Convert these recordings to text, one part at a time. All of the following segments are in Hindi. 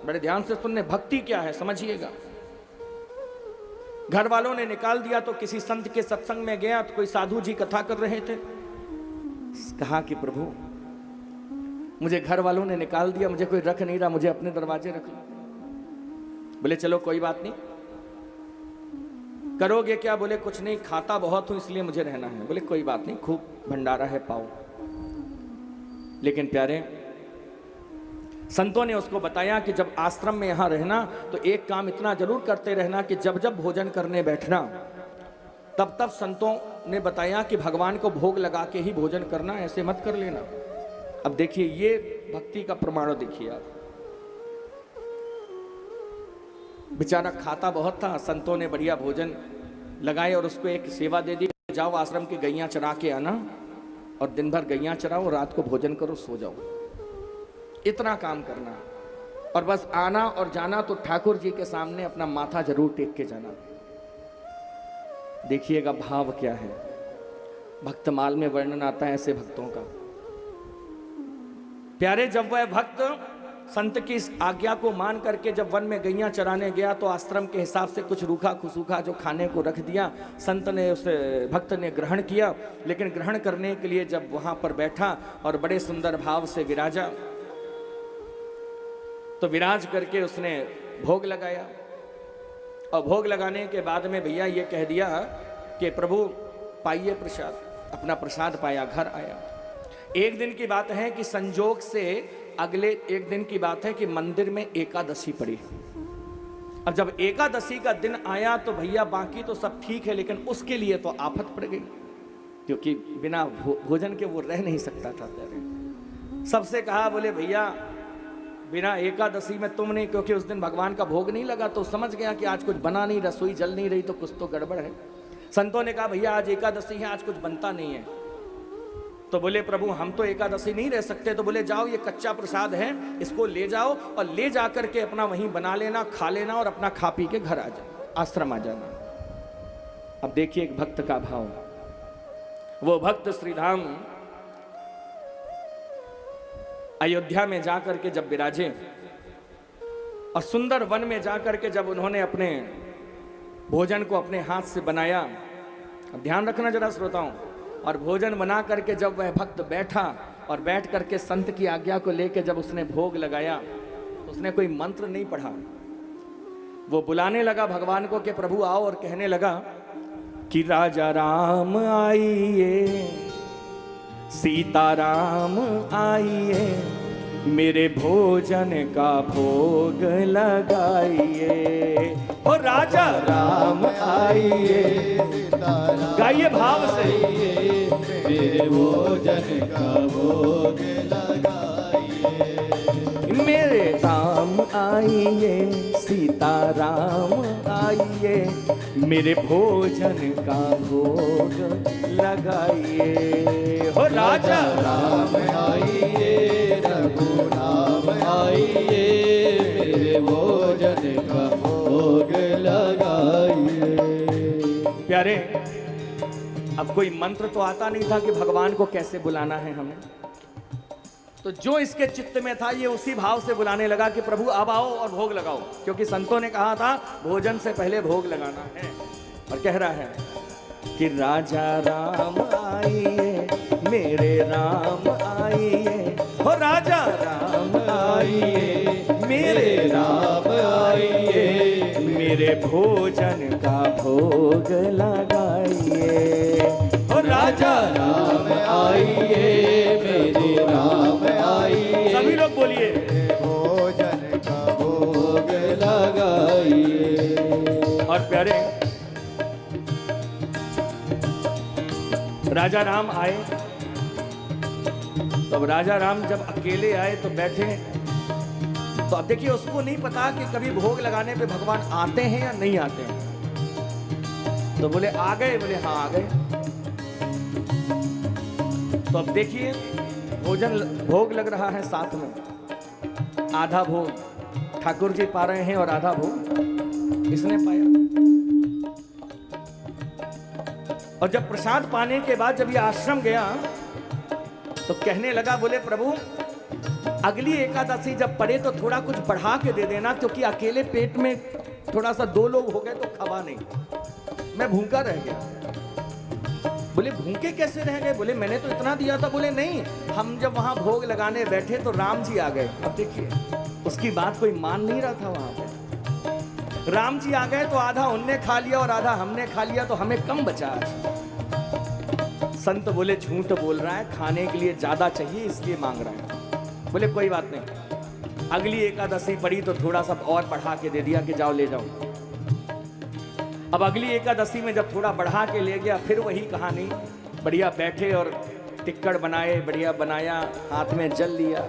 बड़े ध्यान से सुनने, भक्ति क्या है समझिएगा। घर वालों ने निकाल दिया तो किसी संत के सत्संग में गया तो कोई साधु जी कथा कर रहे थे। कहा कि प्रभु मुझे घर वालों ने निकाल दिया, मुझे कोई रख नहीं रहा, मुझे अपने दरवाजे रख लो। बोले चलो कोई बात नहीं, करोगे क्या? बोले कुछ नहीं, खाता बहुत हूं इसलिए मुझे रहना है। बोले कोई बात नहीं, खूब भंडारा है, पाओ। लेकिन प्यारे, संतों ने उसको बताया कि जब आश्रम में यहां रहना तो एक काम इतना जरूर करते रहना कि जब जब भोजन करने बैठना तब तब संतों ने बताया कि भगवान को भोग लगा के ही भोजन करना, ऐसे मत कर लेना। अब देखिए ये भक्ति का प्रमाण देखिए आप। बेचारा खाता बहुत था, संतों ने बढ़िया भोजन लगाए और उसको एक सेवा दे दी, जाओ आश्रम की गैया चरा के आना और दिन भर गैया चराओ, रात को भोजन करो, सो जाओ। इतना काम करना और बस आना और जाना तो ठाकुर जी के सामने अपना माथा जरूर टेक के जाना। देखिएगा भाव क्या है। भक्तमाल में वर्णन आता है ऐसे भक्तों का। प्यारे, जब वह भक्त संत की इस आज्ञा को मान करके जब वन में गैया चराने गया तो आश्रम के हिसाब से कुछ रूखा खुसूखा जो खाने को रख दिया, संत ने उस भक्त ने ग्रहण किया। लेकिन ग्रहण करने के लिए जब वहां पर बैठा और बड़े सुंदर भाव से विराजा, तो विराज करके उसने भोग लगाया और भोग लगाने के बाद में भैया ये कह दिया कि प्रभु पाइए प्रसाद। अपना प्रसाद पाया, घर आया। एक दिन की बात है कि संजोग से अगले एक दिन की बात है कि मंदिर में एकादशी पड़ी। अब जब एकादशी का दिन आया तो भैया बाकी तो सब ठीक है, लेकिन उसके लिए तो आफत पड़ गई, क्योंकि बिना भोजन के वो रह नहीं सकता था। सबसे कहा, बोले भैया बिना एकादशी में तुम नहीं, क्योंकि उस दिन भगवान का भोग नहीं लगा, तो समझ गया कि आज कुछ बना नहीं, रसोई जल नहीं रही, तो कुछ तो गड़बड़ है। संतों ने कहा भैया आज एकादशी है, आज कुछ बनता नहीं है। तो बोले प्रभु हम तो एकादशी नहीं रह सकते। तो बोले जाओ ये कच्चा प्रसाद है, इसको ले जाओ और ले जा करके अपना वहीं बना लेना, खा लेना और अपना खा पी के घर आ जाना, आश्रम आ जाना। अब देखिए एक भक्त का भाव। वो भक्त श्रीधाम अयोध्या में जाकर के जब विराजे और सुंदर वन में जाकर के जब उन्होंने अपने भोजन को अपने हाथ से बनाया, अब ध्यान रखना जरा श्रोताओं, और भोजन बना करके जब वह भक्त बैठा और बैठ करके संत की आज्ञा को लेकर जब उसने भोग लगाया, उसने कोई मंत्र नहीं पढ़ा। वो बुलाने लगा भगवान को कि प्रभु आओ, और कहने लगा कि राजा राम आइए, सीता राम आइए, मेरे भोजन का भोग लगाइए। ओ राजा राम आइए, गाइए भाव से, मेरे भोजन का भोग लगाइए। मेरे राम आइए, सीता राम आइए, मेरे भोजन का भोग लगाइए। हो राजा राम आइए, रघु राम आइए, मेरे भोजन का भोग लगाइए। प्यारे, अब कोई मंत्र तो आता नहीं था कि भगवान को कैसे बुलाना है हमें, तो जो इसके चित्त में था ये उसी भाव से बुलाने लगा कि प्रभु अब आओ और भोग लगाओ, क्योंकि संतों ने कहा था भोजन से पहले भोग लगाना है। और कह रहा है कि राजा राम आइए, मेरे राम आइए, हो राजा राम आइए, मेरे राम आइए, मेरे भोजन का भोग लगाइए। हो राजा राम आइए, मेरे राम आइए, सभी लोग बोलिए, भोजन का भोग लगाइए। और प्यारे, राजा राम आए तो अब राजा राम जब अकेले आए तो बैठे, तो अब देखिए उसको नहीं पता कि कभी भोग लगाने पे भगवान आते हैं या नहीं आते हैं। तो बोले आ गए, बोले हाँ आ गए। तो अब देखिए भोग लग रहा है साथ में, आधा भोग ठाकुर जी पा रहे हैं और आधा भोग इसने पाया। और जब प्रसाद पाने के बाद जब ये आश्रम गया तो कहने लगा, बोले प्रभु अगली एकादशी जब पड़े तो थोड़ा कुछ बढ़ा के दे देना, क्योंकि अकेले पेट में थोड़ा सा 2 लोग हो गए तो खवा नहीं, मैं भूखा रह गया। बोले भूखे कैसे रह गए? बोले मैंने तो इतना दिया था। बोले नहीं, हम जब वहां भोग लगाने बैठे तो राम जी आ गए। अब देखिए उसकी बात कोई मान नहीं रहा था वहां पे। राम जी आ गए तो आधा उनने खा लिया और आधा हमने खा लिया, तो हमें कम बचा। संत बोले झूठ बोल रहा है, खाने के लिए ज्यादा चाहिए इसलिए मांग रहा है। बोले कोई बात नहीं, अगली एकादशी पड़ी तो थोड़ा सा और बढ़ा के दे दिया कि जाओ ले जाओ। अब अगली एकादशी में जब थोड़ा बढ़ा के ले गया, फिर वही कहानी। बढ़िया बैठे और टिक्कड़ बनाए, बढ़िया बनाया, हाथ में जल लिया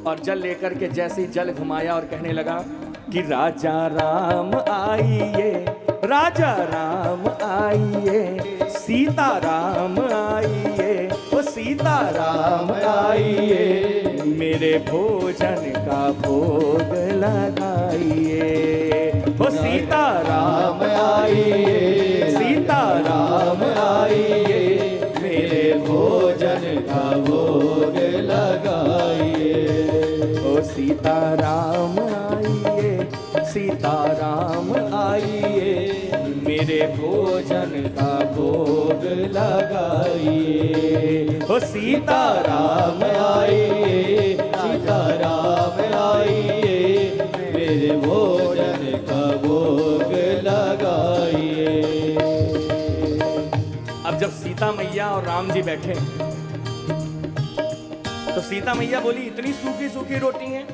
और जल लेकर के जैसे ही जल घुमाया और कहने लगा कि राजा राम आइए, राजा राम आइए, सीता राम आइए, ओ सीता राम आइए, मेरे भोजन का भोग लगाइए। ओ सीता राम आइए, सीता राम आइए, मेरे भोजन का भोग लगाइए। ओ सीता राम आइए, सीता राम आइए, मेरे भोजन का भोग लगाइए। ओ सीता राम आइए, सीता राम आइए, मेरे भोजन का भोग लगाइए। अब जब सीता मैया और राम जी बैठे तो सीता मैया बोली इतनी सूखी सूखी रोटी है,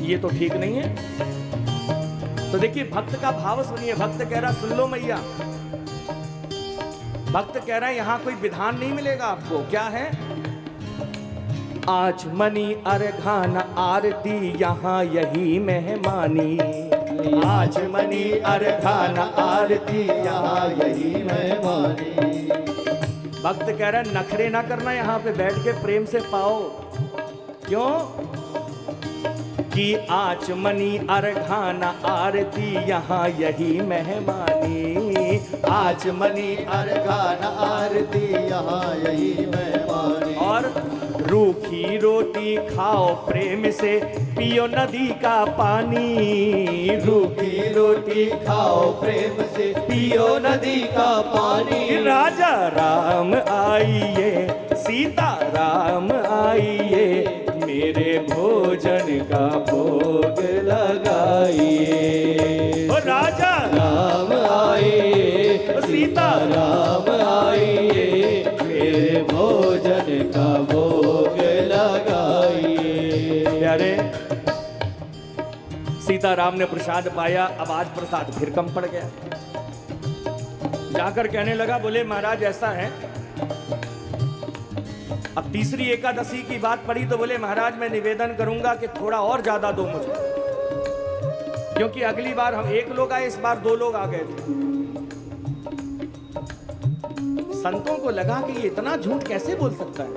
ये तो ठीक नहीं है। तो देखिए भक्त का भाव सुनिए। भक्त कह रहा सुन लो मैया, भक्त कह रहा है यहां कोई विधान नहीं मिलेगा आपको। क्या है? आज मनी अर्घान आरती यहाँ यही मेहमानी, आज मनी अर्घान आरती यहाँ यही मेहमानी। भक्त कह रहा है नखरे ना करना, यहाँ पे बैठ के प्रेम से पाओ। क्यों? कि आज मनी अर्घान आरती यहाँ यही मेहमानी, आज मनी अर्घान आरती यहाँ यही मेहमानी। और रूखी रोटी खाओ प्रेम से, पियो नदी का पानी, रूखी रोटी खाओ प्रेम से, पियो नदी का पानी। राजा राम आइए, सीता राम आइए, मेरे भोजन का भोग लगाइए। ओ राजा राम आइए, सीता राम आइए, मेरे भोजन का भोग लगाइए। प्यारे सीता राम ने प्रसाद पाया, अब आज प्रसाद फिर कम पड़ गया। जाकर कहने लगा, बोले महाराज ऐसा है, अब तीसरी एकादशी की बात पड़ी तो बोले महाराज मैं निवेदन करूंगा कि थोड़ा और ज्यादा दो मुझे, क्योंकि अगली बार हम 1 लोग आए, इस बार 2 लोग आ गए थे। संतों को लगा कि ये इतना झूठ कैसे बोल सकता है,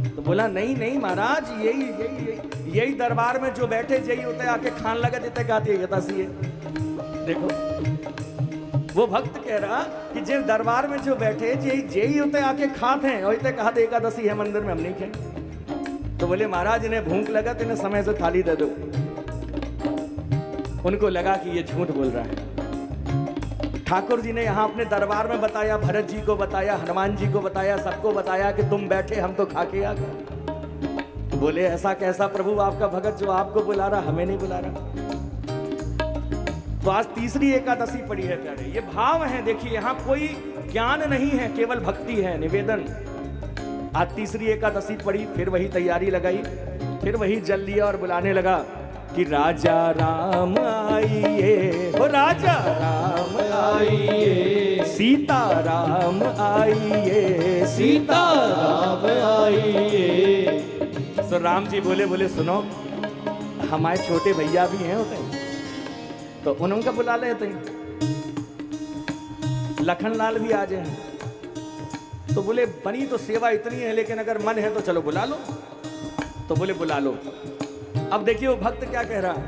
तो बोला नहीं नहीं महाराज, यही दरबार में जो बैठे यही होता है, आके खान लगा देते गाती एकादशी है। देखो वो भक्त कह रहा कि जिस दरबार में जो बैठे यही होते आके खाते हैं, वही कहा एकादशी है मंदिर में हम नहीं खाए। तो बोले महाराज इन्हें भूख लगा तो इन्हें समय से थाली दे दो। उनको लगा कि ये झूठ बोल रहा है। ठाकुर जी ने यहाँ अपने दरबार में बताया, भरत जी को बताया, हनुमान जी को बताया, सबको बताया कि तुम बैठे हम तो खा के आ गए। तो बोले ऐसा कैसा प्रभु आपका भगत जो आपको बुला रहा, हमें नहीं बुला रहा। तो आज तीसरी एकादशी पड़ी है प्यारे, ये भाव है। देखिए यहाँ कोई ज्ञान नहीं है, केवल भक्ति है, निवेदन। आज तीसरी एकादशी पड़ी, फिर वही तैयारी लगाई, फिर वही जल लिया और बुलाने लगा कि राजा राम आइए, हो राजा राम आइए, सीता राम आइए, सीता राम आइए। तो राम जी बोले सुनो, हमारे छोटे भैया भी हैं होते, तो उनका बुला लेते हैं, लखन लाल भी आ जाए। तो बोले बनी तो सेवा इतनी है, लेकिन अगर मन है तो चलो बुला लो। तो बोले बुला लो। अब देखिए वो भक्त क्या कह रहा है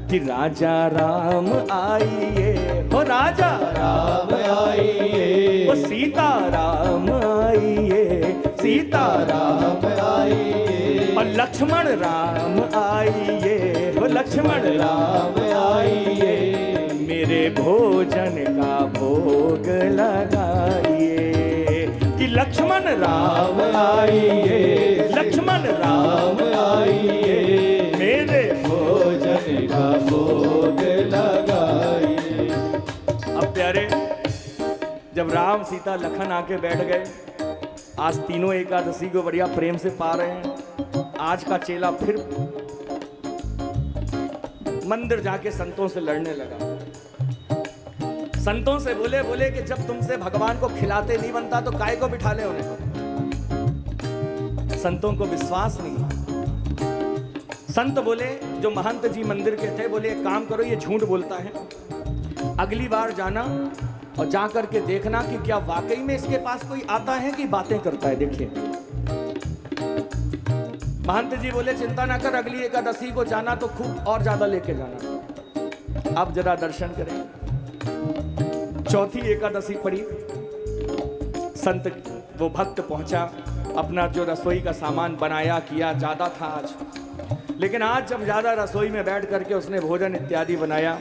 कि राजा राम आइए, हो राजा राम आइए, वो सीता राम आइए, सीता राम आइए, और लक्ष्मण राम आइए, हो लक्ष्मण राम आइए, मेरे भोजन का भोग लगाइए। कि लक्ष्मण राम आइए, लक्ष्मण राम आइए, मेरे भोजन का भोग लगाइए। अब प्यारे, जब राम सीता लखन आके बैठ गए, आज तीनों एकादशी को बढ़िया प्रेम से पा रहे हैं। आज का चेला फिर मंदिर जाके संतों से लड़ने लगा। संतों से बोले कि जब तुमसे भगवान को खिलाते नहीं बनता तो काय को बिठा ले उन्हें। संतों को विश्वास नहीं। संत बोले, जो महंत जी मंदिर के थे, बोले एक काम करो, ये झूठ बोलता है, अगली बार जाना और जा करके देखना कि क्या वाकई में इसके पास कोई आता है कि बातें करता है। देखिए, महंत जी बोले चिंता ना कर, अगली एकादशी को जाना तो खूब और ज्यादा लेके जाना। अब जरा दर्शन करें। चौथी एकादशी पड़ी, संत वो भक्त पहुंचा, अपना जो रसोई का सामान बनाया किया, ज्यादा था आज, लेकिन आज जब ज्यादा रसोई में बैठ करके उसने भोजन इत्यादि बनाया,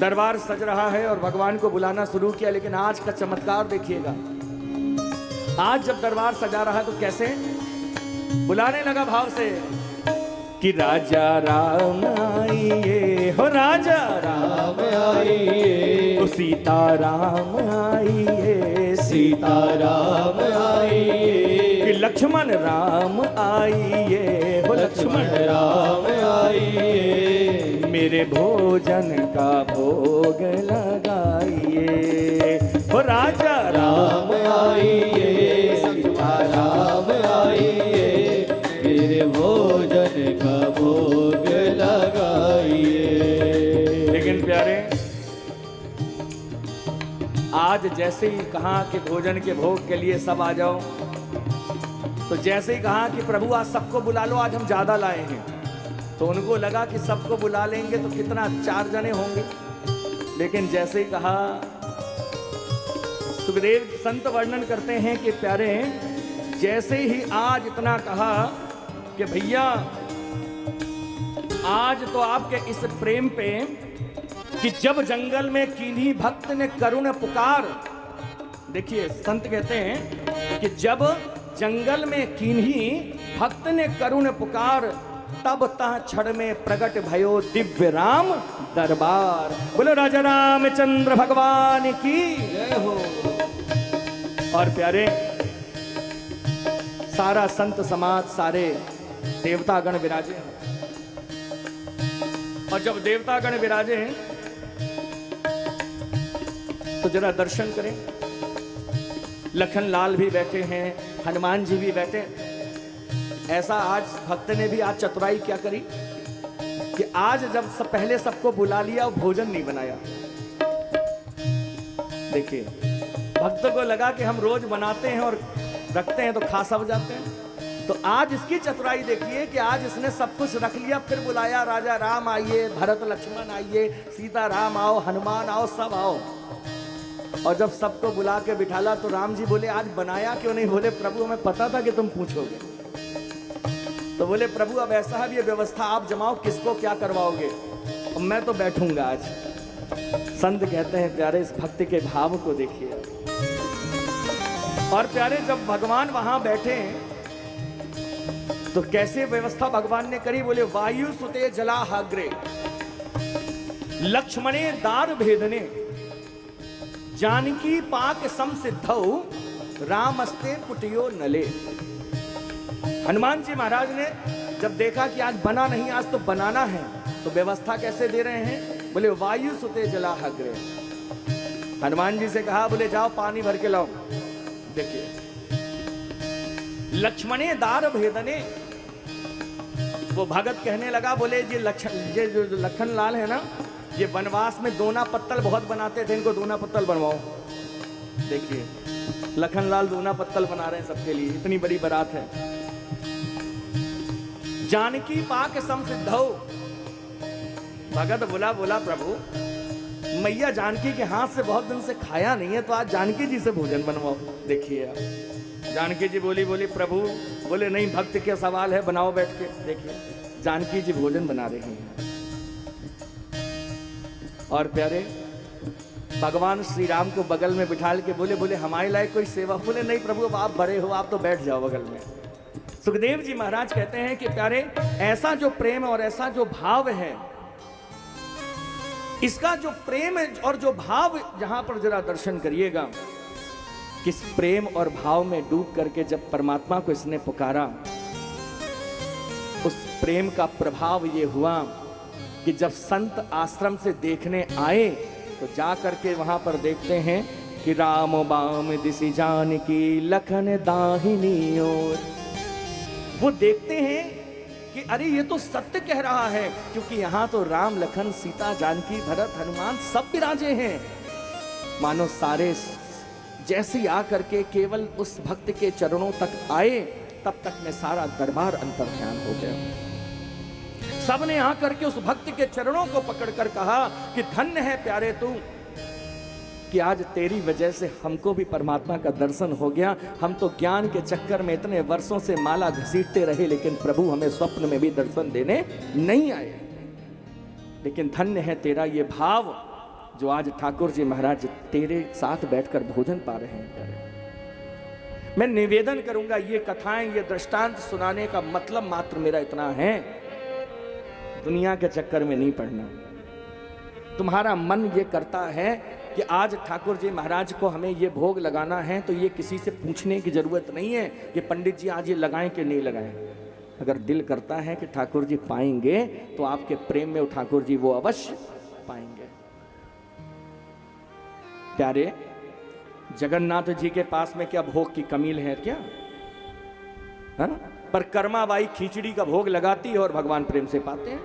दरबार सज रहा है और भगवान को बुलाना शुरू किया। लेकिन आज का चमत्कार देखिएगा, आज जब दरबार सजा रहा है तो कैसे बुलाने लगा भाव से कि राजा राम आइए, हो राजा राम आइए, तो सीता राम आइए, सीता राम आइए, कि लक्ष्मण राम आइए, हो लक्ष्मण राम आइए, मेरे भोजन का भोग लगाइए, हो राजा राम आइए, सीता राम आइए, मेरे भोजन का भोग लगाइए। लेकिन प्यारे, आज जैसे ही कहा कि भोजन के भोग के लिए सब आ जाओ, तो जैसे ही कहा कि प्रभु आज सबको बुला लो, आज हम ज्यादा लाए हैं, तो उनको लगा कि सबको बुला लेंगे तो कितना 4 जने होंगे। लेकिन जैसे ही कहा, सुखदेव संत वर्णन करते हैं कि प्यारे, जैसे ही आज इतना कहा कि भैया आज तो आपके इस प्रेम पे, कि जब जंगल में किन्हीं भक्त ने करुण पुकार, देखिए संत कहते हैं कि जब जंगल में किन्हीं भक्त ने करुण पुकार, तब तह क्षण में प्रकट भयो दिव्य राम दरबार। बोलो राजा रामचंद्र भगवान की जय हो। और प्यारे, सारा संत समाज, सारे देवतागण विराजे हैं, और जब देवतागण विराजे हैं तो जरा दर्शन करें। लखन लाल भी बैठे हैं, हनुमान जी भी बैठे। ऐसा आज भक्त ने भी आज चतुराई क्या करी कि आज जब सब पहले सबको बुला लिया और भोजन नहीं बनाया। देखिए, भक्त को लगा कि हम रोज बनाते हैं और रखते हैं तो खा सब जाते हैं, तो आज इसकी चतुराई देखिए कि आज इसने सब कुछ रख लिया, फिर बुलाया राजा राम आइए, भरत लक्ष्मण आइए, सीता राम आओ, हनुमान आओ, सब आओ। और जब सबको बुला के बिठाला तो राम जी बोले आज बनाया क्यों नहीं? बोले प्रभु हमें पता था कि तुम पूछोगे। तो बोले प्रभु अब ऐसा है, ये व्यवस्था आप जमाओ, किसको क्या करवाओगे, और मैं तो बैठूंगा आज। संत कहते हैं प्यारे, इस भक्ति के भाव को देखिए। और प्यारे, जब भगवान वहां बैठे तो कैसे व्यवस्था भगवान ने करी? बोले वायु सुते जला हाग्रे, लक्ष्मणे दार भेदने, जानकी पाक सम सिद्धौ, रामस्ते पुटियो नले। हनुमान जी महाराज ने जब देखा कि आज बना नहीं, आज तो बनाना है, तो व्यवस्था कैसे दे रहे हैं? बोले वायु सुते जला हाग्रे। हनुमान जी से कहा, बोले जाओ पानी भर के लाओ। देखिए, लक्ष्मणे दार भेदने, वो भगत कहने लगा, बोले ये जो लखन लाल है ना, ये वनवास में दोना पत्तल बहुत बनाते थे, इनको दोना पत्तल बनवाओ। देखिए, लखन लाल दोना पत्तल बना रहे हैं सबके लिए, इतनी बड़ी बारात है। जानकी पाक सम सिद्धौ, भगत बोला प्रभु मैया जानकी के हाथ से बहुत दिन से खाया नहीं है, तो आज जानकी जी से भोजन बनवाओ। देखिए आप, जानकी जी बोली प्रभु, बोले नहीं, भक्त का सवाल है, बनाओ बैठ के। देखिए जानकी जी भोजन बना रही हैं और प्यारे भगवान श्री राम को बगल में बिठा के बोले हमारे लायक कोई सेवा? बोले नहीं प्रभु, अब आप बड़े हो, आप तो बैठ जाओ बगल में। सुखदेव जी महाराज कहते हैं कि प्यारे, ऐसा जो प्रेम और ऐसा जो भाव है, इसका जो प्रेम और जो भाव, जहां पर जरा दर्शन करिएगा, किस प्रेम और भाव में डूब करके जब परमात्मा को इसने पुकारा, उस प्रेम का प्रभाव ये हुआ कि जब संत आश्रम से देखने आए तो जा करके वहां पर देखते हैं कि राम बाम दिशि जानकी लखन दाहिनी ओर। वो देखते हैं कि अरे ये तो सत्य कह रहा है, क्योंकि यहाँ तो राम लखन सीता जानकी भरत हनुमान सब विराजे हैं। मानो सारे जैसे ही आकर के केवल उस भक्त के चरणों तक आए, तब तक में सारा दरबार अंतर्ध्यान हो गया। सबने आकर के उस भक्त के चरणों को पकड़कर कहा कि धन्य है प्यारे तू, कि आज तेरी वजह से हमको भी परमात्मा का दर्शन हो गया। हम तो ज्ञान के चक्कर में इतने वर्षों से माला घसीटते रहे, लेकिन प्रभु हमें स्वप्न में भी दर्शन देने नहीं आए। लेकिन धन्य है तेरा ये भाव, जो आज ठाकुर जी महाराज तेरे साथ बैठकर भोजन पा रहे हैं। मैं निवेदन करूंगा, ये कथाएं, ये दृष्टांत सुनाने का मतलब मात्र मेरा इतना है, दुनिया के चक्कर में नहीं पड़ना। तुम्हारा मन ये करता है कि आज ठाकुर जी महाराज को हमें ये भोग लगाना है, तो ये किसी से पूछने की जरूरत नहीं है कि पंडित जी आज ये लगाएं कि नहीं लगाएं। अगर दिल करता है कि ठाकुर जी पाएंगे, तो आपके प्रेम में ठाकुर जी वो अवश्य पाएंगे। प्यारे, जगन्नाथ जी के पास में क्या भोग की कमी है क्या? हा? पर कर्माबाई खिचड़ी का भोग लगाती है और भगवान प्रेम से पाते हैं।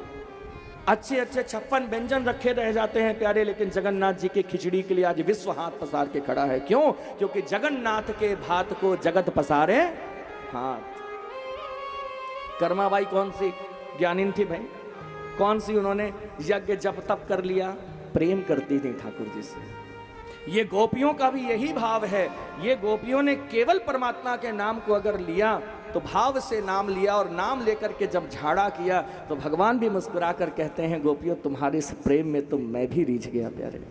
अच्छे अच्छे 56 व्यंजन रखे रह जाते हैं प्यारे, लेकिन जगन्नाथ जी के खिचड़ी के लिए आज विश्व हाथ पसार के खड़ा है। क्यों? क्योंकि जगन्नाथ के भात को जगत पसारे हाथ। कर्माबाई कौन सी ज्ञानीन थी भाई? कौन सी उन्होंने यज्ञ जप तप कर लिया? प्रेम करती थी ठाकुर जी से। ये गोपियों का भी यही भाव है। ये गोपियों ने केवल परमात्मा के नाम को अगर लिया, तो भाव से नाम लिया, और नाम लेकर के जब झाड़ा किया, तो भगवान भी मुस्कुरा कर कहते हैं, गोपियों तुम्हारे इस प्रेम में तो मैं भी रीझ गया प्यारे।